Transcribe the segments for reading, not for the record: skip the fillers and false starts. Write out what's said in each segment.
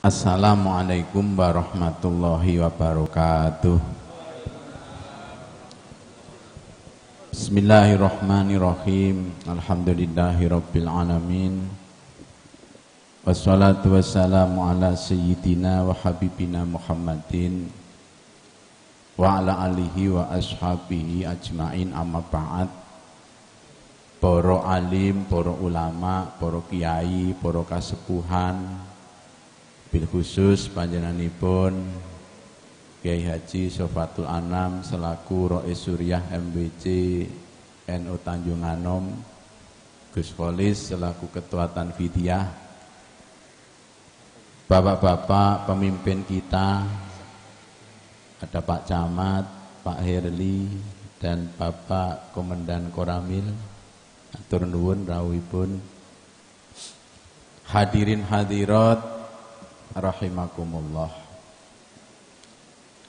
Assalamualaikum warahmatullahi wabarakatuh. Bismillahirrahmanirrahim. Alhamdulillahirabbil alamin. Wassalatu wassalamu ala sayyidina wa habibina Muhammadin wa ala alihi wa ashabihi ajmain, amma ba'd. Para alim, para ulama, para kiai, para kasepuhan, bil khusus panjenenganipun Kiai Haji Sofatul Anam selaku Rois Suriah MBC NU Tanjung Anom, Gus Kholis selaku Ketua Tanfidiyah, bapak-bapak pemimpin kita, ada Pak Camat, Pak Herli, dan Bapak Komandan Koramil, atur nuwun rawuhipun, hadirin hadirat rahimakumullah.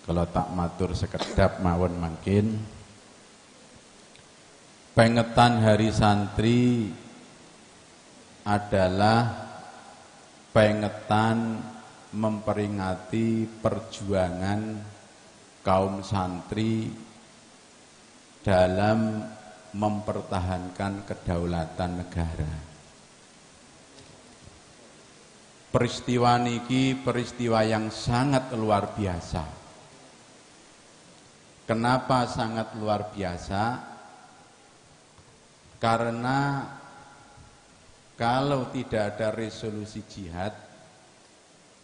Kalau tak matur sekedap mawon mangkin, pengetan Hari Santri adalah pengetan memperingati perjuangan kaum santri dalam mempertahankan kedaulatan negara. Peristiwa niki peristiwa yang sangat luar biasa. Kenapa sangat luar biasa? Karena kalau tidak ada resolusi jihad,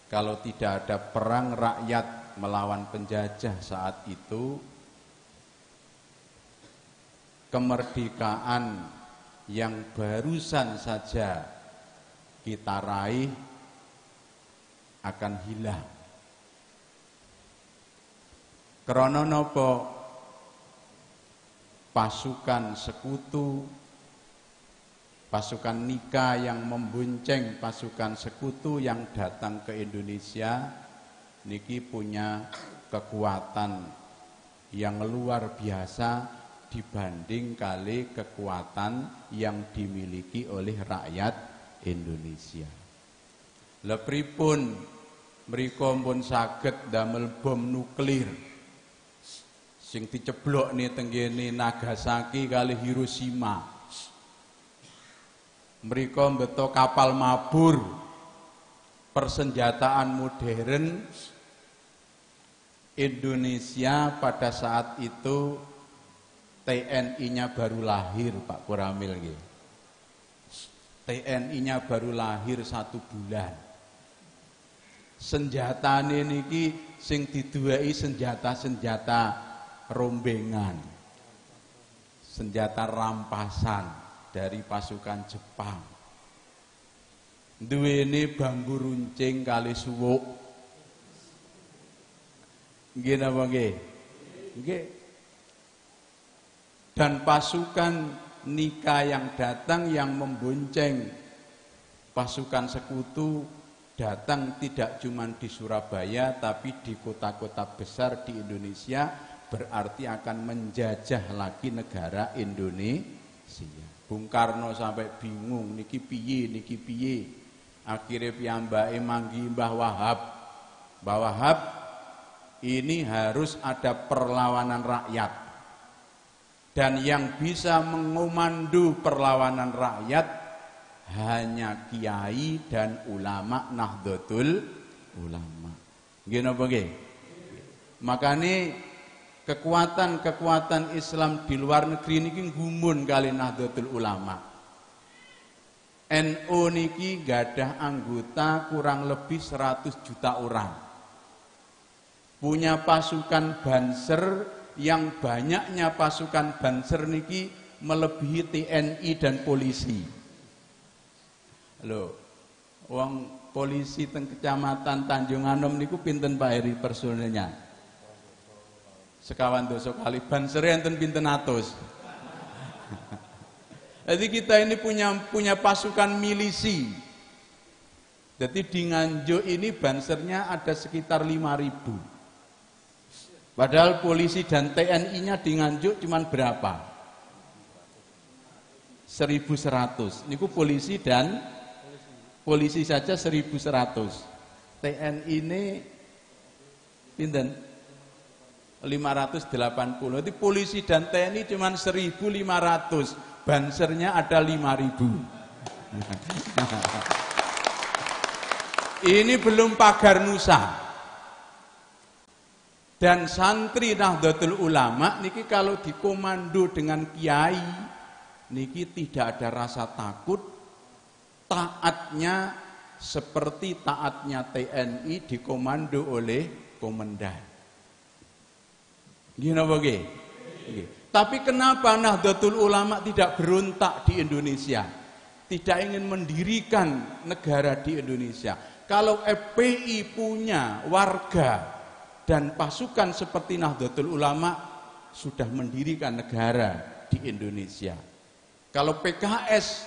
kalau tidak ada perang rakyat melawan penjajah saat itu, kemerdekaan yang barusan saja kita raih akan hilang. Krana napa? Pasukan sekutu, pasukan Nika yang membonceng pasukan sekutu yang datang ke Indonesia niki punya kekuatan yang luar biasa dibanding kali kekuatan yang dimiliki oleh rakyat Indonesia. Lha pripun mriko pun saged damel bom nuklir sing diceblok nih tenggene Nagasaki kali Hiroshima. Mriko mbeto kapal mabur, persenjataan modern. Indonesia pada saat itu TNI-nya baru lahir, Pak Koramil nggih. TNI-nya baru lahir 1 bulan. Senjatane niki sing diduweki senjata-senjata rombengan, senjata rampasan dari pasukan Jepang. Duwene bambu runcing kali suwuk. Nggih napa nggih? Nggih. Dan pasukan Nika yang datang yang membonceng pasukan sekutu datang tidak cuma di Surabaya tapi di kota-kota besar di Indonesia, berarti akan menjajah lagi negara Indonesia. Bung Karno sampai bingung niki piye niki piye. Akhirnya piyambake manggi Mbah Wahab. Mbah Wahab, ini harus ada perlawanan rakyat. Dan yang bisa mengomando perlawanan rakyat hanya kiai dan ulama Nahdlatul Ulama. Nggih napa nggih? Makane kekuatan-kekuatan Islam di luar negeri niki gumun kali Nahdlatul Ulama. NU niki gadah anggota kurang lebih 100 juta orang. Punya pasukan Banser yang banyaknya pasukan Banser niki melebihi TNI dan polisi. Lho, wong polisi teng Kecamatan Tanjung Anom niku pinten Pak Heri personilnya? Sekawan doso kali. Banser enten pinten atus. Jadi kita ini punya pasukan milisi. Jadi di Nganjuk ini bansernya ada sekitar 5.000. Padahal polisi dan TNI-nya di Nganjuk cuman berapa? 1.100. Niku polisi dan polisi saja 1.100. TNI ini pinten 580. Itu polisi dan TNI cuma 1.500, bansernya ada 5.000. Ini belum pagar Nusa. Dan santri Nahdlatul Ulama niki kalau dikomando dengan kiai niki tidak ada rasa takut, taatnya seperti taatnya TNI dikomando oleh komandan. Gini apa nggih? Tapi kenapa Nahdlatul Ulama tidak berontak di Indonesia? Tidak ingin mendirikan negara di Indonesia. Kalau FPI punya warga dan pasukan seperti Nahdlatul Ulama sudah mendirikan negara di Indonesia. Kalau PKS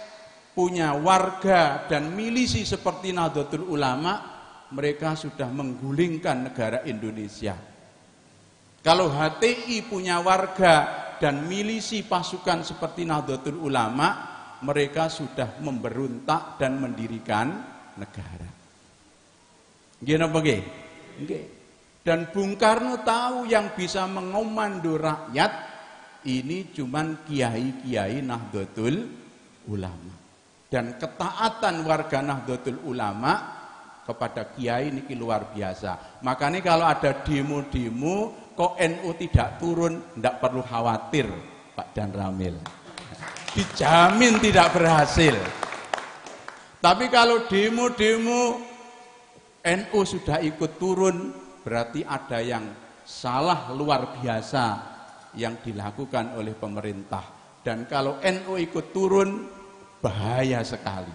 punya warga dan milisi seperti Nahdlatul Ulama, mereka sudah menggulingkan negara Indonesia. Kalau HTI punya warga dan milisi pasukan seperti Nahdlatul Ulama, mereka sudah memberontak dan mendirikan negara. Nggih napa nggih? Nggih. Dan Bung Karno tahu yang bisa mengomando rakyat ini cuman kiai-kiai Nahdlatul Ulama. Dan ketaatan warga Nahdlatul Ulama kepada kiai ini luar biasa. Makanya kalau ada demo-demo kok NU tidak turun, tidak perlu khawatir Pak Dan Ramil. Dijamin tidak berhasil. Tapi kalau demo-demo NU sudah ikut turun, berarti ada yang salah luar biasa yang dilakukan oleh pemerintah. Dan kalau NU ikut turun, bahaya sekali.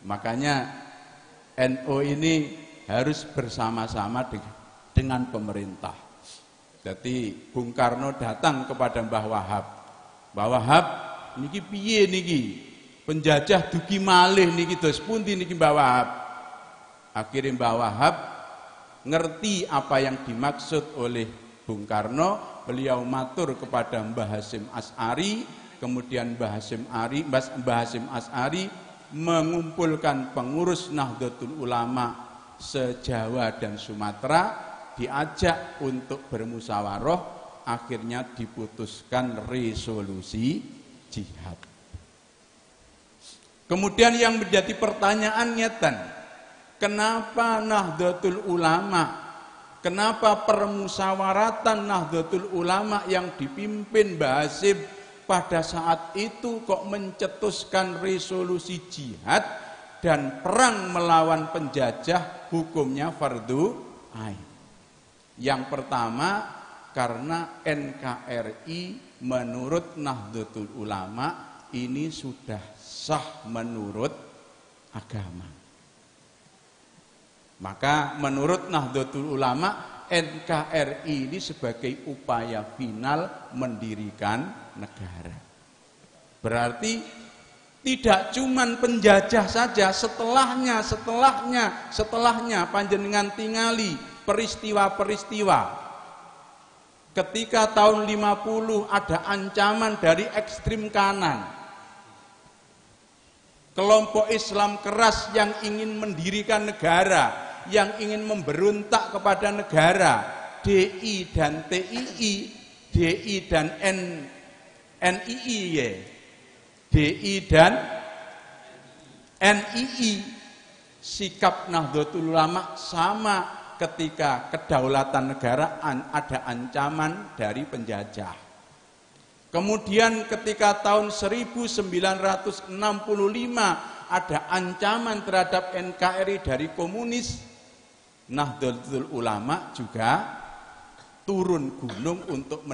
Makanya NU ini harus bersama-sama dengan pemerintah. Jadi Bung Karno datang kepada Mbah Wahab. Mbah Wahab, niki piye niki? Penjajah dugi malih niki dos pundi niki Mbah Wahab? Akhirnya Mbah Wahab ngerti apa yang dimaksud oleh Bung Karno, beliau matur kepada Mbah Hasyim Asy'ari, kemudian Mbah Hasyim Asy'ari mengumpulkan pengurus Nahdlatul Ulama se-Jawa dan Sumatera, diajak untuk bermusyawarah, akhirnya diputuskan resolusi jihad. Kemudian yang menjadi pertanyaan ngeten, kenapa Nahdlatul Ulama, kenapa permusyawaratan Nahdlatul Ulama yang dipimpin Mbah Hasyim pada saat itu kok mencetuskan resolusi jihad dan perang melawan penjajah hukumnya fardhu ain? Yang pertama, karena NKRI menurut Nahdlatul Ulama ini sudah sah menurut agama. Maka menurut Nahdlatul Ulama, NKRI ini sebagai upaya final mendirikan negara. Berarti tidak cuman penjajah saja, setelahnya panjenengan tingali peristiwa-peristiwa. Ketika tahun 50 ada ancaman dari ekstrim kanan. Kelompok Islam keras yang ingin mendirikan negara, yang ingin memberontak kepada negara, DI dan TII, DI dan NII ya. DI dan NII, sikap Nahdlatul Ulama sama ketika kedaulatan negara ada ancaman dari penjajah. Kemudian ketika tahun 1965 ada ancaman terhadap NKRI dari komunis, Nahdlatul Ulama juga turun gunung untuk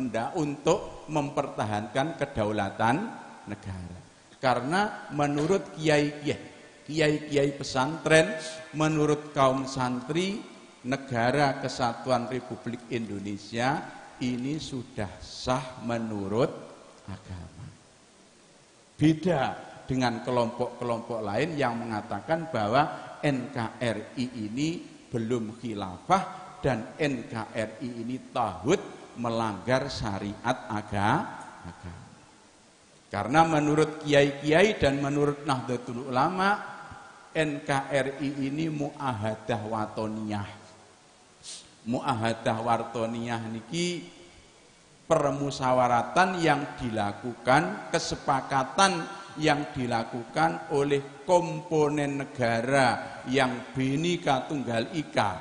mempertahankan kedaulatan negara. Karena menurut kiai pesantren, menurut kaum santri, negara kesatuan Republik Indonesia ini sudah sah menurut agama. Beda dengan kelompok-kelompok lain yang mengatakan bahwa NKRI ini belum khilafah dan NKRI ini taghut, melanggar syariat agama. Karena menurut kiai-kiai dan menurut Nahdlatul Ulama, NKRI ini muahadah watoniyah. Muahadah watoniyah niki permusawaratan yang dilakukan, kesepakatan yang dilakukan oleh komponen negara yang Bhinneka Tunggal Ika,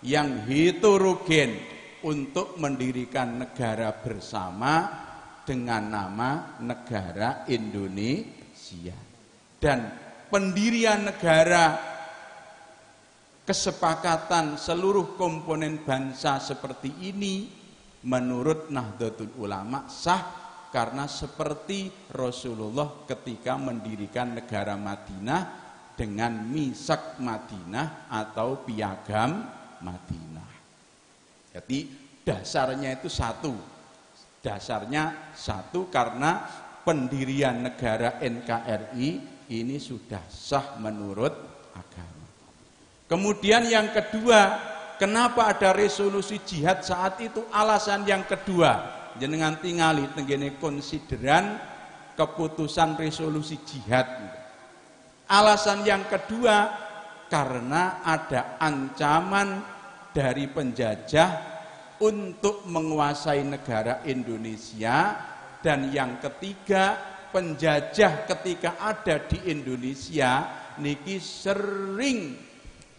yang heterogen untuk mendirikan negara bersama dengan nama negara Indonesia. Dan pendirian negara, kesepakatan seluruh komponen bangsa seperti ini menurut Nahdlatul Ulama sah, karena seperti Rasulullah ketika mendirikan negara Madinah dengan misak Madinah atau piagam Madinah. Jadi dasarnya itu satu. Dasarnya satu karena pendirian negara NKRI ini sudah sah menurut agama. Kemudian yang kedua, kenapa ada resolusi jihad saat itu? Alasan yang kedua, jenengan tingali tenggene konsideran keputusan resolusi jihad. Alasan yang kedua, karena ada ancaman dari penjajah untuk menguasai negara Indonesia. Dan yang ketiga, penjajah ketika ada di Indonesia niki sering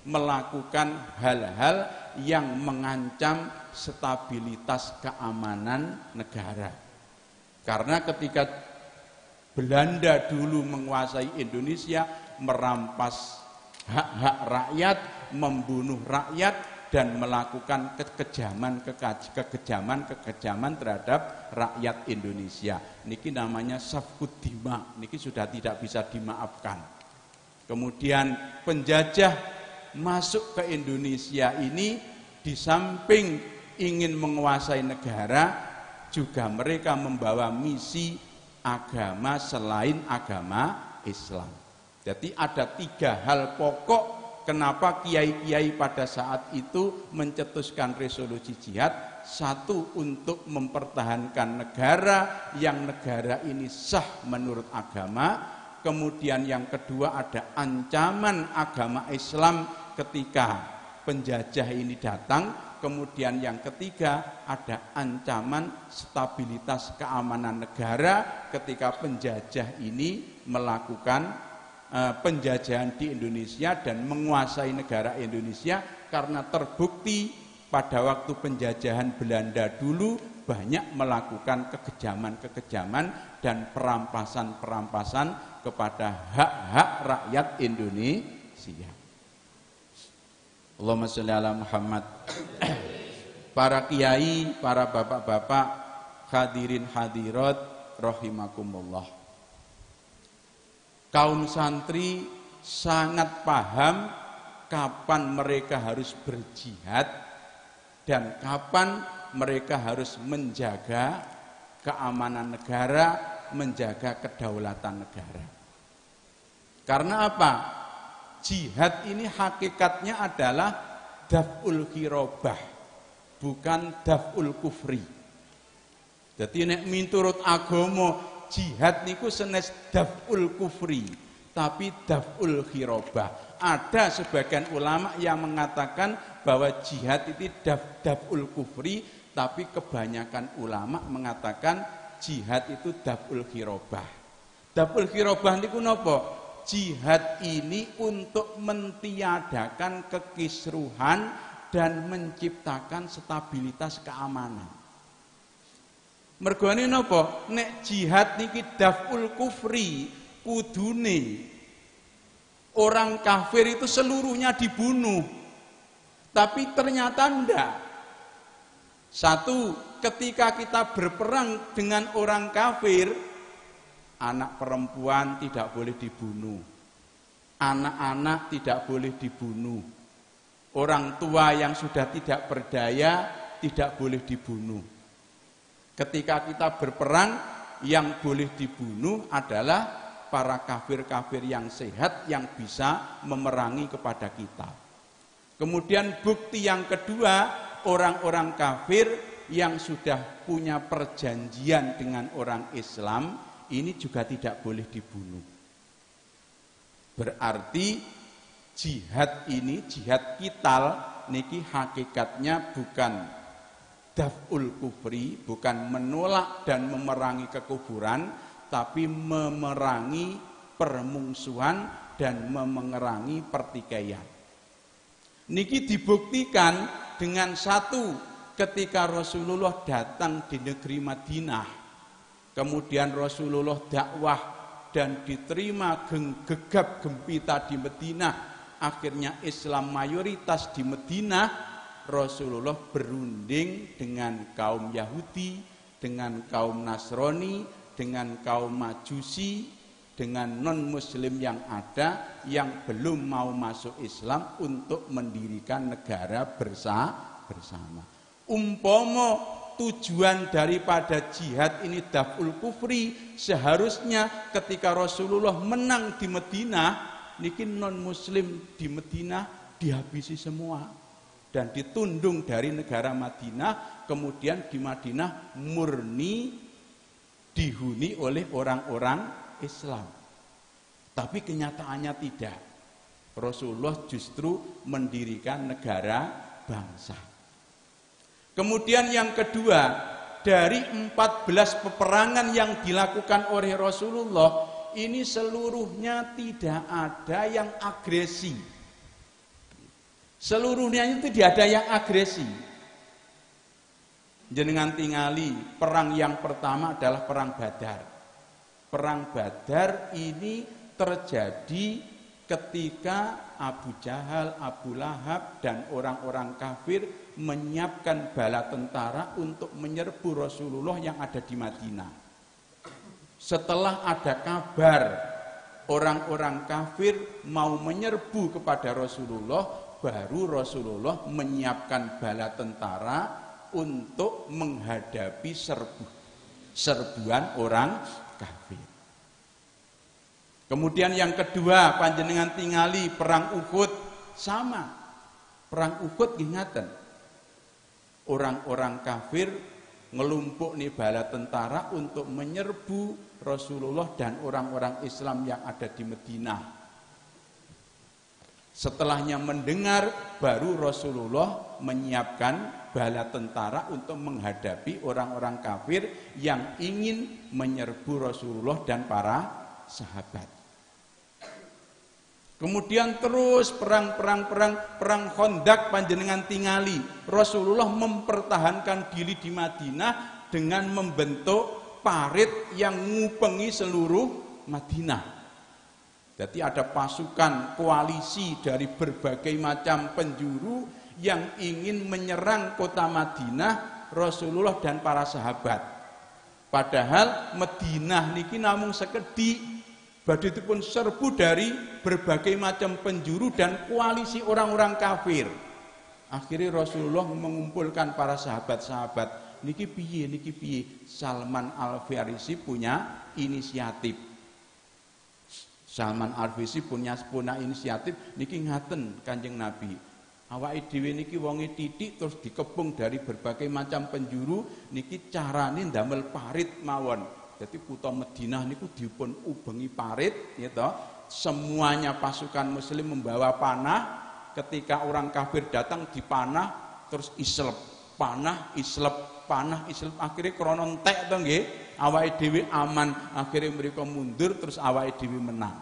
melakukan hal-hal yang mengancam stabilitas keamanan negara. Karena ketika Belanda dulu menguasai Indonesia, merampas hak-hak rakyat, membunuh rakyat, dan melakukan kekejaman terhadap rakyat Indonesia. Niki namanya safkud dima, niki sudah tidak bisa dimaafkan. Kemudian penjajah masuk ke Indonesia ini, di samping ingin menguasai negara, juga mereka membawa misi agama selain agama Islam. Jadi ada 3 hal pokok kenapa kiai-kiai pada saat itu mencetuskan resolusi jihad. Satu, untuk mempertahankan negara, yang negara ini sah menurut agama. Kemudian yang kedua, ada ancaman agama Islam ketika penjajah ini datang. Kemudian yang ketiga, ada ancaman stabilitas keamanan negara ketika penjajah ini melakukan penjajahan di Indonesia dan menguasai negara Indonesia. Karena terbukti pada waktu penjajahan Belanda dulu banyak melakukan kekejaman-kekejaman dan perampasan-perampasan kepada hak-hak rakyat Indonesia. Allahumma sholli ala Muhammad. Para kiai, para bapak-bapak, hadirin hadirat rahimakumullah. Kaum santri sangat paham kapan mereka harus berjihad dan kapan mereka harus menjaga keamanan negara, menjaga kedaulatan negara. Karena apa? Jihad ini hakikatnya adalah daf'ul khirobah, bukan daf'ul kufri. Jadi nek miturut agama jihad niku senes daf'ul kufri, tapi daf'ul khirobah. Ada sebagian ulama yang mengatakan bahwa jihad itu daf'ul kufri, tapi kebanyakan ulama mengatakan jihad itu daf'ul khirobah. Daf'ul khirobah niku napa? Jihad ini untuk mentiadakan kekisruhan dan menciptakan stabilitas keamanan. Mergane napa? Nek jihad niki daf'ul kufri, kudune orang kafir itu seluruhnya dibunuh. Tapi ternyata enggak. Satu, ketika kita berperang dengan orang kafir, anak perempuan tidak boleh dibunuh, anak-anak tidak boleh dibunuh, orang tua yang sudah tidak berdaya tidak boleh dibunuh. Ketika kita berperang, yang boleh dibunuh adalah para kafir-kafir yang sehat yang bisa memerangi kepada kita. Kemudian bukti yang kedua, orang-orang kafir yang sudah punya perjanjian dengan orang Islam ini juga tidak boleh dibunuh. Berarti jihad ini, jihad qital niki hakikatnya bukan daf'ul kufri, bukan menolak dan memerangi kekufuran, tapi memerangi permungsuhan dan memerangi pertikaian. Niki dibuktikan dengan satu, ketika Rasulullah datang di negeri Madinah, kemudian Rasulullah dakwah dan diterima gegap gempita di Madinah, akhirnya Islam mayoritas di Madinah. Rasulullah berunding dengan kaum Yahudi, dengan kaum Nasrani, dengan kaum Majusi, dengan non-muslim yang ada yang belum mau masuk Islam untuk mendirikan negara bersama. Umpama tujuan daripada jihad ini daf'ul kufri, seharusnya ketika Rasulullah menang di Madinah, niki non-muslim di Madinah dihabisi semua dan ditundung dari negara Madinah, kemudian di Madinah murni dihuni oleh orang-orang Islam. Tapi kenyataannya tidak. Rasulullah justru mendirikan negara bangsa. Kemudian yang kedua, dari 14 peperangan yang dilakukan oleh Rasulullah, ini seluruhnya tidak ada yang agresi. Seluruhnya itu tidak ada yang agresi. Jenengan tingali, perang yang pertama adalah perang Badar. Perang Badar ini terjadi ketika Abu Jahal, Abu Lahab, dan orang-orang kafir menyiapkan bala tentara untuk menyerbu Rasulullah yang ada di Madinah. Setelah ada kabar orang-orang kafir mau menyerbu kepada Rasulullah, baru Rasulullah menyiapkan bala tentara untuk menghadapi serbuan orang kafir. Kemudian yang kedua, panjenengan tingali perang Uhud, sama. Perang Uhud ingatan. Orang-orang kafir ngelumpuk nih bala tentara untuk menyerbu Rasulullah dan orang-orang Islam yang ada di Madinah. Setelahnya mendengar, baru Rasulullah menyiapkan bala tentara untuk menghadapi orang-orang kafir yang ingin menyerbu Rasulullah dan para sahabat. Kemudian terus perang Khandaq, panjenengan tingali. Rasulullah mempertahankan diri di Madinah dengan membentuk parit yang ngupengi seluruh Madinah. Jadi ada pasukan koalisi dari berbagai macam penjuru yang ingin menyerang kota Madinah, Rasulullah dan para sahabat. Padahal Madinah niki namung sekedhik, badhe dipun serbu dari berbagai macam penjuru dan koalisi orang-orang kafir. Akhirnya Rasulullah mengumpulkan para sahabat-sahabat. Niki piye. Salman Al-Farisi punya inisiatif. Salman Al-Farisi punya inisiatif. Niki ngaten Kanjeng Nabi. Awake dhewe niki wonge titik terus dikepung dari berbagai macam penjuru. Niki carane ndamel parit mawon. Jadi kota Madinah niku dipun ubengi parit, gitu. Semuanya pasukan Muslim membawa panah. Ketika orang kafir datang dipanah, terus islep, panah, islep, akhirnya krono entek to nggih. Awake dhewe aman, akhirnya mereka mundur, terus awake dhewe menang.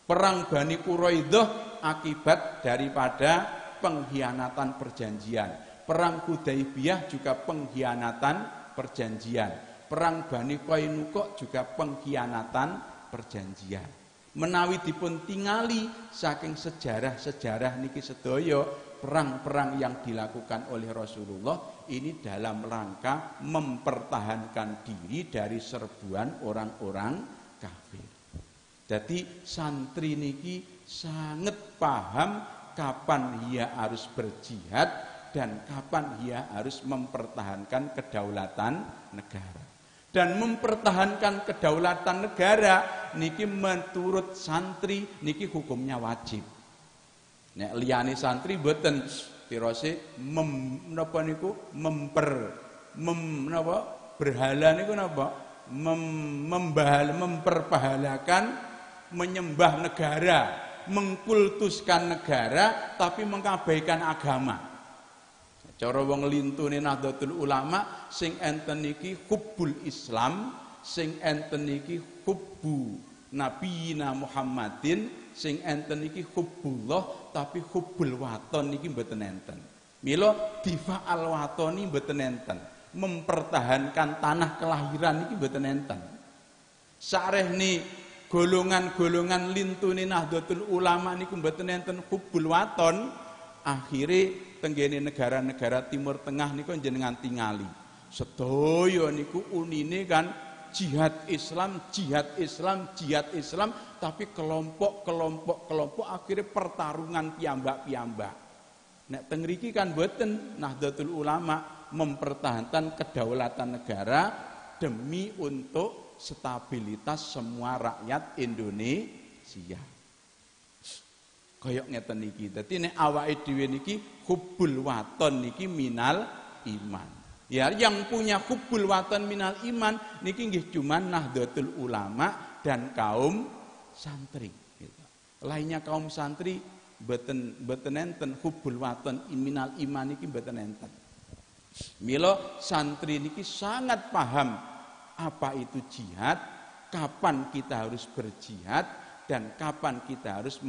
Perang Bani Quraidah akibat daripada pengkhianatan perjanjian. Perang Hudaibiyah juga pengkhianatan perjanjian. Perang Bani Qainuqa juga pengkhianatan perjanjian. Menawi dipun tingali saking sejarah niki sedaya, perang-perang yang dilakukan oleh Rasulullah ini dalam rangka mempertahankan diri dari serbuan orang-orang kafir. Jadi santri niki sangat paham kapan ia harus berjihad dan kapan ia harus mempertahankan kedaulatan negara. Dan mempertahankan kedaulatan negara niki menurut santri niki hukumnya wajib. Nek liyane santri mboten tirose berhala niku napa? Memperbahalakan menyembah negara. mengkultuskan negara tapi mengabaikan agama. Cara wong lintune Nahdlatul Ulama sing enten iki hubbul Islam, sing enten iki hubbu Nabiyina Muhammadin, sing enten iki hubbullah, tapi hubbul waton niki mboten enten. Mila difa'al watoni mboten enten. Mempertahankan tanah kelahiran niki mboten enten. Sarehni golongan-golongan lintune Nahdlatul Ulama niku mboten enten hubbul waton, akhire tenggene negara-negara Timur Tengah niku jenengan tingali. Sedaya niku unine kan jihad Islam, tapi kelompok akhirnya pertarungan piyambak-piyambak. Nek teng mriki kan boten, Nahdlatul Ulama mempertahankan kedaulatan negara demi untuk stabilitas semua rakyat Indonesia. Kayak ngeten niki. Dadi nek awake dhewe niki hubbul waton niki minal iman. Ya, yang punya hubbul waton minal iman niki nggih cuman Nahdlatul Ulama dan kaum santri gitu. Lainnya kaum santri mboten enten hubbul waton minal iman niki mboten enten. Mila santri niki sangat paham apa itu jihad, kapan kita harus berjihad, dan kapan kita harus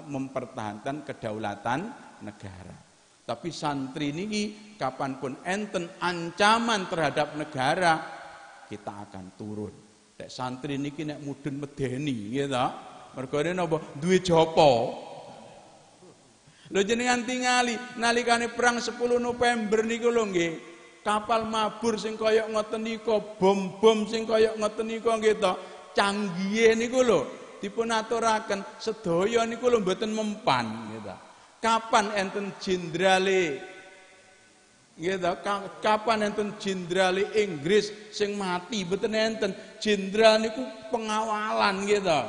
mempertahankan kedaulatan negara. Tapi santri niki kapanpun enten ancaman terhadap negara, kita akan turun. Nek santri niki nek mudhun medeni gitu. Mergane napa? Duwe japa. Lho jenengan tingali nalikane perang 10 November niku lho nggih. Kapal mabur sing kaya ngoten nika, bom-bom sing kaya ngoten nika nggih to. Canggihe niku lho dipun aturaken sedaya niku lho mboten mempan gitu. Kapan enten jenderale gitu, kapan enten jenderale Inggris sing mati mboten enten. Jenderal niku pengawalan gitu.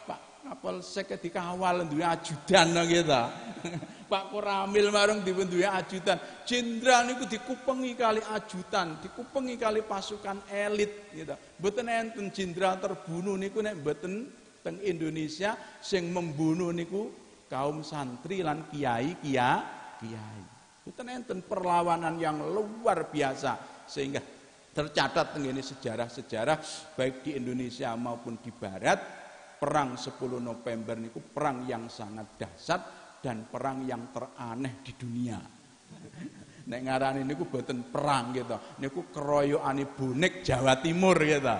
Pak kapal sek dikawal duwe ajudan gitu. Pak Koramil marang dipun duwe ajudan. Jenderal niku dikupengi kali ajudan, dikupengi kali pasukan elit gitu. Mboten enten jenderal terbunuh niku nek mboten teng Indonesia sing membunuh niku kaum santri lan kiai. Mboten enten perlawanan yang luar biasa sehingga tercatat teng ini sejarah-sejarah baik di Indonesia maupun di barat, perang 10 November niku perang yang sangat dahsyat dan perang yang teraneh di dunia. Nek ngarani niku boten perang gitu. Niku keroyokane bonek Jawa Timur gitu.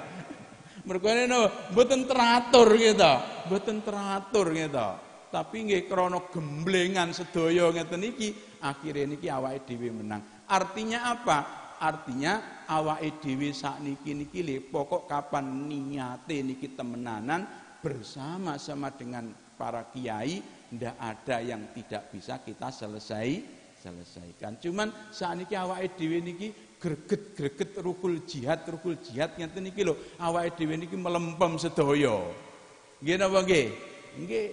Mergane no mboten teratur gitu. Mboten teratur gitu. Tapi nggih krana gemblengan sedaya ngeten iki, akhire niki awake dhewe menang. Artinya apa? Artinya awake dhewe sakniki niki le pokok kapan niate niki temenanan bersama-sama dengan para kiai, ndak ada yang tidak bisa kita selesaikan. Cuman sakniki awake dhewe niki greget rukul jihad ngeten niki lho, awake dhewe niki melempem sedaya. Nggih napa nggih? Nggih.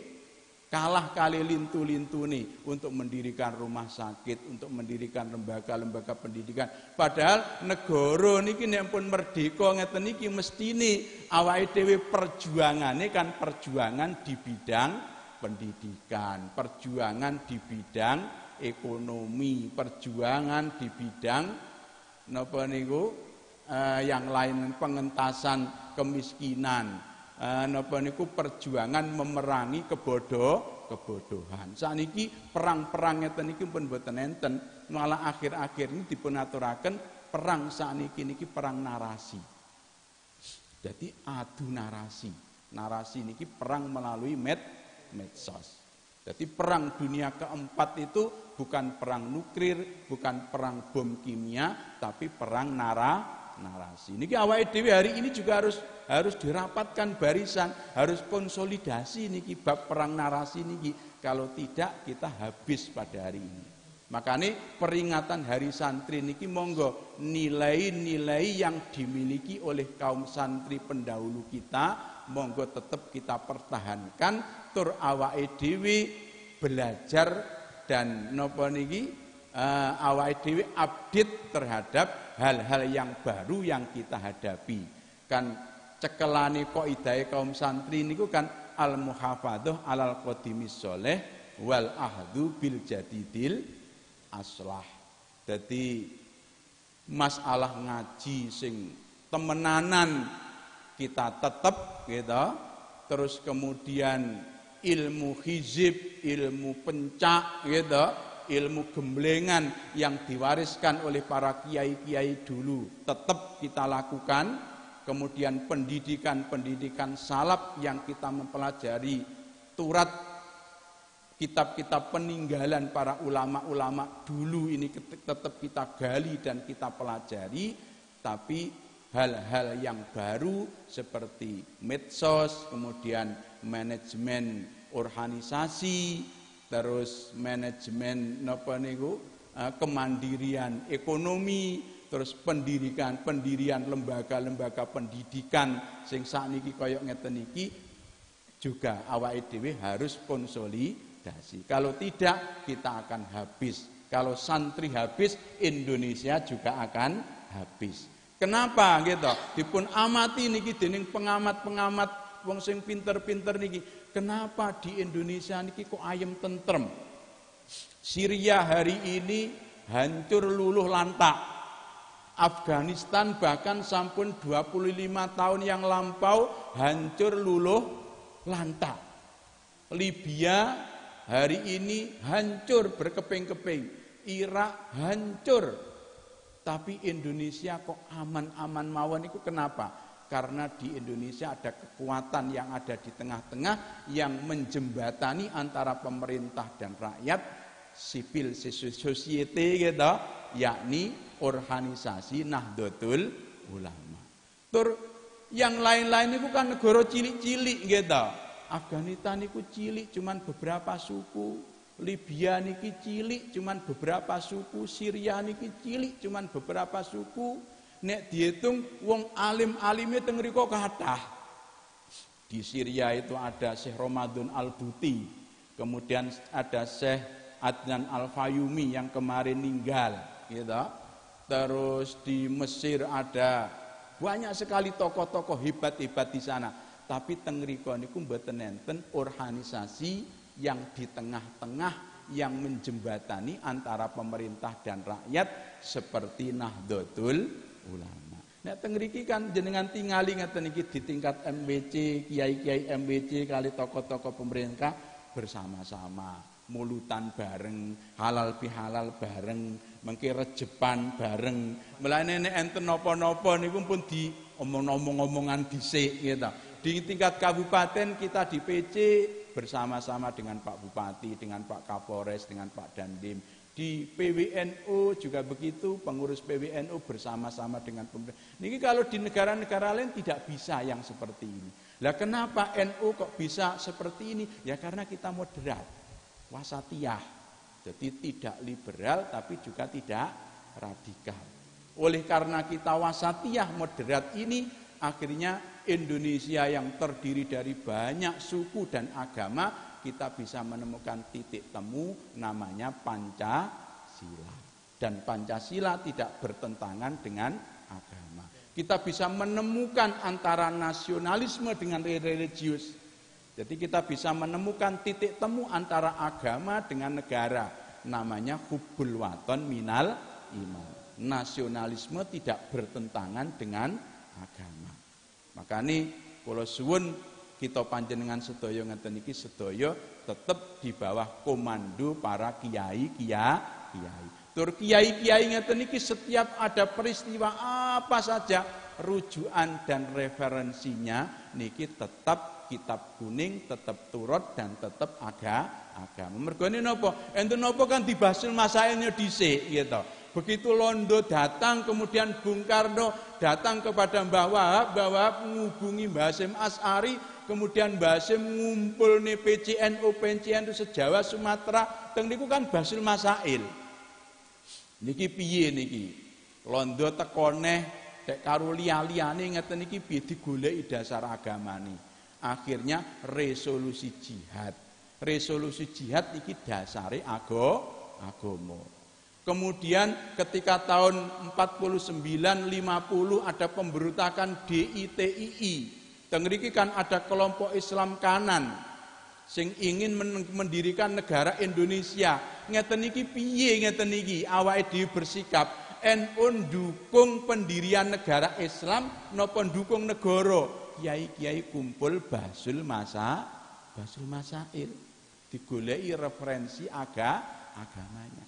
Kalah kali lintu-lintune untuk mendirikan rumah sakit, untuk mendirikan lembaga-lembaga pendidikan. Padahal negara niki nek pun merdeka ngeten niki mestine awake dhewe perjuangane kan perjuangan di bidang pendidikan, perjuangan di bidang ekonomi, perjuangan di bidang napa niku yang lain, pengentasan kemiskinan. Napa niku perjuangan memerangi kebodohan. Saniki perang-perang ngeten niki pun mboten enten, malah akhir-akhir ini dipun aturaken perang saniki niki perang narasi. Jadi adu narasi. Narasi niki perang melalui medsos. Jadi perang dunia keempat itu bukan perang nuklir, bukan perang bom kimia, tapi perang narasi. Niki awake dhewe hari ini juga harus dirapatkan barisan, harus konsolidasi niki bab perang narasi niki. Kalau tidak kita habis pada hari ini. Makanya peringatan Hari Santri niki monggo nilai-nilai yang dimiliki oleh kaum santri pendahulu kita monggo tetap kita pertahankan tur awake dhewe belajar dan napa niki awake dhewe update terhadap hal-hal yang baru yang kita hadapi. Kan cekelane kaidahe kaum santri niku kan al muhafadzah alal qadimis sholeh wal ahdu bil jadidil aslah. Jadi masalah ngaji sing temenanan kita tetep gitu. Terus kemudian ilmu hizib, ilmu pencak gitu, ilmu gemblengan yang diwariskan oleh para kiai-kiai dulu tetap kita lakukan. Kemudian pendidikan salaf yang kita mempelajari turat kitab-kitab peninggalan para ulama-ulama dulu ini tetap kita gali dan kita pelajari. Tapi hal-hal yang baru seperti medsos, kemudian manajemen organisasi, terus manajemen kemandirian ekonomi, terus pendirian lembaga-lembaga pendidikan sing sakniki kaya ngeten iki juga awake dhewe harus konsolidasi. Kalau tidak kita akan habis. Kalau santri habis, Indonesia juga akan habis. Kenapa gitu? Dipun amati niki dening pengamat-pengamat wong sing pinter-pinter niki. Kenapa di Indonesia niki kok ayem tentrem? Syria hari ini hancur luluh lantak. Afghanistan bahkan sampun 25 tahun yang lampau hancur luluh lantak. Libya hari ini hancur berkeping-keping. Irak hancur. Tapi Indonesia kok aman-aman mawon itu kenapa? Karena di Indonesia ada kekuatan yang ada di tengah-tengah yang menjembatani antara pemerintah dan rakyat, civil society gitu, yakni organisasi Nahdlatul Ulama. Tur yang lain-lain itu kan negara cilik-cilik gitu. Afghanistan itu cilik cuman beberapa suku, Libya niki cilik cuman beberapa suku, Syria niki cilik cuman beberapa suku. Nek dihitung wong alim-alime teng mriko kathah. Di Syria itu ada Syekh Ramadan Al-Buti, kemudian ada Syekh Adnan Al-Fayumi yang kemarin meninggal gitu. Terus di Mesir ada banyak sekali tokoh-tokoh hebat-hebat di sana. Tapi teng mriko niku mboten enten organisasi yang di tengah-tengah yang menjembatani antara pemerintah dan rakyat seperti Nahdlatul Ulama. Nek teng mriki kan jenengan tingali ngeten iki di tingkat MWC, kiai-kiai MWC kali tokoh-tokoh pemerintah bersama-sama mulutan bareng, halal bihalal bareng, mengki rejepan bareng. Mulane nek enten napa-napa niku pun di omong-omongan dhisik gitu. Di tingkat kabupaten kita di PC bersama-sama dengan Pak Bupati, dengan Pak Kapolres, dengan Pak Dandim. Di PWNU juga begitu, pengurus PWNU bersama-sama dengan pemerintah. Niki kalau di negara-negara lain tidak bisa yang seperti ini. Lah kenapa NU kok bisa seperti ini? Ya karena kita moderat, wasatiyah. Jadi tidak liberal tapi juga tidak radikal. Oleh karena kita wasatiyah moderat ini, akhirnya Indonesia yang terdiri dari banyak suku dan agama, kita bisa menemukan titik temu namanya Pancasila. Dan Pancasila tidak bertentangan dengan agama. Kita bisa menemukan antara nasionalisme dengan religius. Jadi kita bisa menemukan titik temu antara agama dengan negara. Namanya hubbul waton minal iman. Nasionalisme tidak bertentangan dengan agama. Makanya kalau suwun kita panjenengan sedaya ngeten iki sedaya tetap di bawah komando para kiai. Tur kiai ngeten iki setiap ada peristiwa apa saja rujukan dan referensinya niki tetap kitab kuning, tetap turut dan tetap agama. Mergone napa? Enten napa kan dibasil masailnya dhisik gitu. Begitu Londo datang, kemudian Bung Karno datang kepada Mbah Wahab menghubungi Mbah Hasyim Asy'ari, kemudian Mbah Hasyim ngumpul nih PCNU sejawa Sumatera, teng niku kan basil masail. Niki piye niki? Londo teko neh dek karo liya-liyane ngeten niki piye digoleki dasar agamane. Akhirnya resolusi jihad. Resolusi jihad iki dasare agama. Kemudian ketika tahun 49-50 ada pemberontakan DITII. Teng mriki kan ada kelompok Islam kanan sing ingin mendirikan negara Indonesia. Ngeten iki piye ngeten iki awake dhewe bersikap NU dukung pendirian negara Islam napa dukung negara? Kiai-kiai kumpul basul masail. Digoleki referensi agamanya.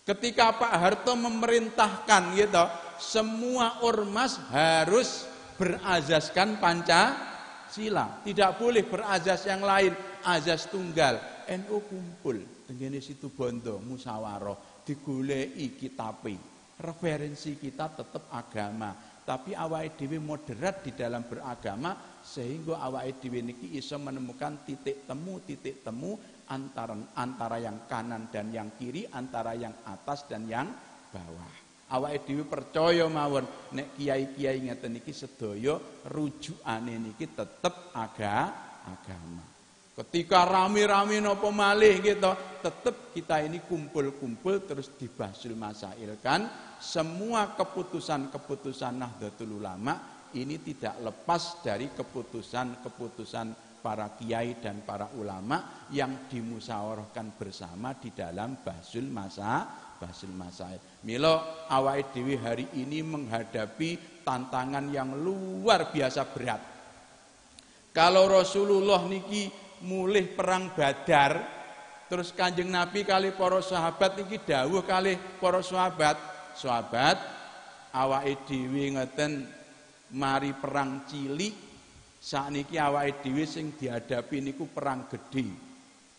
Ketika Pak Harto memerintahkan gitu, semua ormas harus berazaskan Pancasila, tidak boleh berazas yang lain, azas tunggal. NU kumpul tengene situ bondo musyawarah, digoleki kitabe. Referensi kita tetap agama, tapi awake dhewe moderat di dalam beragama sehingga awake dhewe niki iso menemukan titik temu antara yang kanan dan yang kiri, antara yang atas dan yang bawah. Awake dhewe percaya mawon nek kiai-kiai ngeten niki sedaya rujukane niki tetep agama. Ketika rame-rame napa malih gitu, tetep kita ini kumpul-kumpul terus dibasul masailkan semua keputusan-keputusan Nahdlatul Ulama ini tidak lepas dari keputusan-keputusan para kiai dan para ulama yang dimusyawarahkan bersama di dalam basul masail. Milo awake dhewe hari ini menghadapi tantangan yang luar biasa berat. Kalau Rasulullah niki mulih perang Badar, terus Kanjeng Nabi kali para sahabat niki dawuh kali para sahabat awake dhewe ngeten mari perang cilik, sakniki awake dhewe sing dihadapi niku perang gedhe.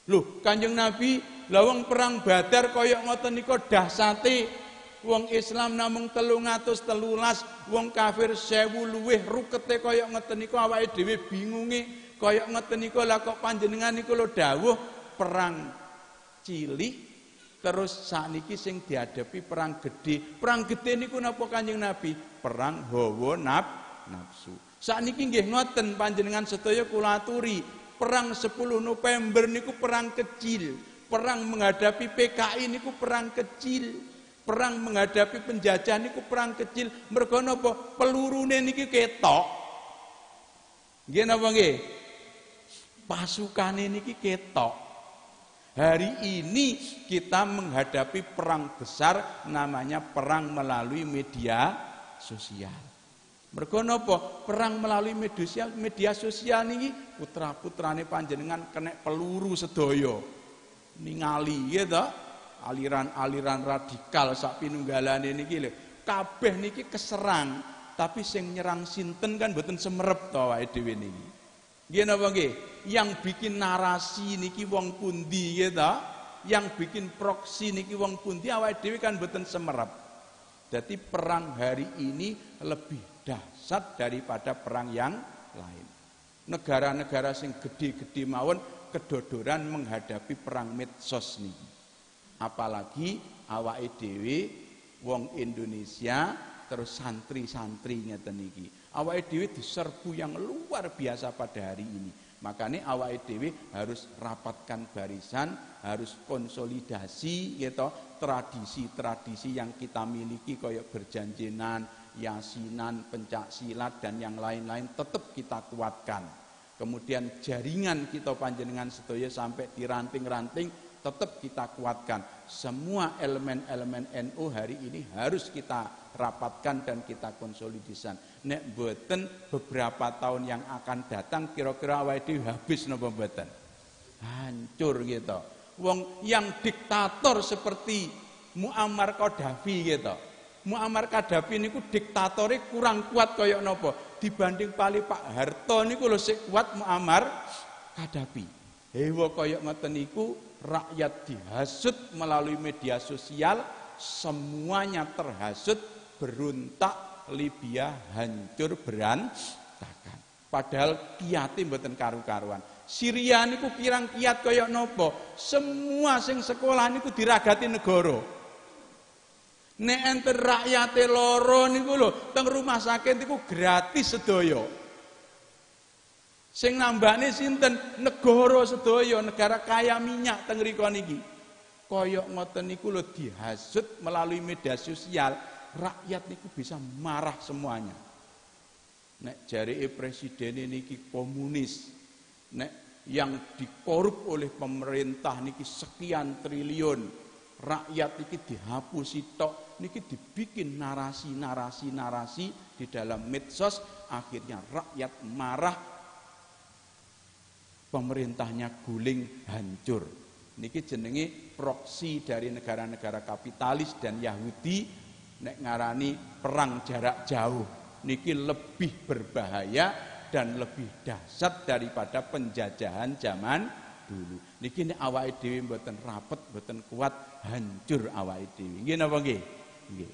Loh, Kanjeng Nabi, lah wong perang Badar kaya ngoten nika dahsate. Wong Islam namung 313, wong kafir 1000 luwih rukete kaya ngoten niku awake dhewe bingunge kaya ngoten niku. Lah kok panjenengan niku lho dawuh perang cilik terus sakniki sing dihadapi perang gedhe. Perang gedhe niku napa Kanjeng Nabi? Perang hawa nafsu. Sakniki nggih ngoten panjenengan sedaya kula aturi. Perang 10 November niku perang kecil, perang menghadapi PKI niku perang kecil, perang menghadapi penjajah niku perang kecil. Mergo napa? Pelurune niki ketok. Nggih napa nggih? Pasukane niki ketok. Hari ini kita menghadapi perang besar namanya perang melalui media sosial. Mergo napa? Perang melalui media sosial niki putra-putrane panjenengan kena peluru sedaya. Ningali gitu. Aliran-aliran radikal sak pinunggalane niki lho. Kabeh niki keserang, tapi sing nyerang sinten kan mboten semerep to awake dhewe niki. Nggih napa nggih? Yang bikin narasi niki wong pundi gitu. Yang bikin proksi niki wong pundi awake dhewe kan mboten semerep. Jadi perang hari ini lebih dahsyat daripada perang yang lain. Negara-negara sing gede-gede mawon kedodoran menghadapi perang medsos niki. Apalagi awake dhewe wong Indonesia terus santri-santri ngeten iki. Awake dhewe diserbu yang luar biasa pada hari ini. Makanya awake dhewe harus rapatkan barisan, harus konsolidasi gitu, tradisi-tradisi yang kita miliki kayak berjanjinan, yasinan, pencak silat dan yang lain-lain tetap kita kuatkan. Kemudian jaringan kita panjenengan sedaya sampai diranting-ranting tetap kita kuatkan. Semua elemen-elemen NU hari ini harus kita rapatkan dan kita konsolidasikan. Nek mboten beberapa tahun yang akan datang kira-kira awake dhewe habis napa mboten? Hancur gitu. Wong yang diktator seperti Muammar Gaddafi gitu. Muammar Gaddafi niku diktatore kurang kuat kaya napa dibanding pali Pak Harto niku lho sik kuat Muammar Gaddafi. Hewa kaya ngoten niku rakyat dihasut melalui media sosial, semuanya terhasut, beruntak, Libya hancur berantakan. Padahal kiate mboten karu-karuan. Syria niku kirang kiat kaya napa? Semua sing sekolah niku diragati negara. Nek enten rakyate loro niku lho, teng rumah sakit niku gratis sedaya. Sing nambane sinten? Negara sedaya, negara kaya minyak teng mriku niki. Kaya ngoten niku lho dihasut melalui media sosial, rakyat niku bisa marah semuanya. Nek jareke presiden niki komunis, nek yang dikorup oleh pemerintah niki sekian triliun, rakyat niki dihapusi tok, niki dibikin narasi di dalam medsos, akhirnya rakyat marah, pemerintahnya guling hancur. Niki jenenge proksi dari negara-negara kapitalis dan Yahudi, nek ngarani perang jarak jauh. Niki lebih berbahaya dan lebih dahsyat daripada penjajahan zaman dulu. Niki nek awake dhewe mboten rapet, mboten kuat, hancur awake dhewe. Nggih napa nggih? Nggih.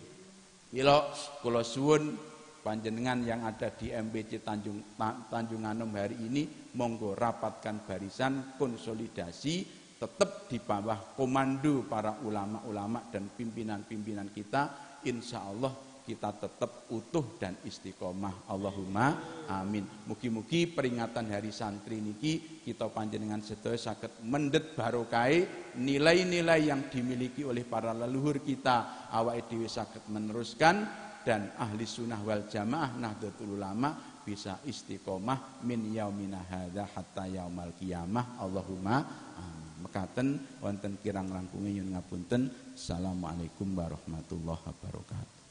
Kula suwun panjenengan yang ada di MPC Tanjung Anom hari ini, monggo rapatkan barisan, konsolidasi, tetap di bawah komando para ulama-ulama dan pimpinan-pimpinan kita. Insya Allah kita tetap utuh dan istiqomah. Allahumma amin. Mugi-mugi peringatan hari santri niki kita panjenengan sedaya saged mendhet barokai nilai-nilai yang dimiliki oleh para leluhur kita, awake dhewe saged meneruskan, dan ahli sunnah wal jamaah Nahdlatul Ulama bisa istiqomah min yaumina hadza hatta yaumal qiyamah. Allahumma amin. Mekaten wonten kirang langkunge nyuwun ngapunten. Assalamualaikum warahmatullahi wabarakatuh.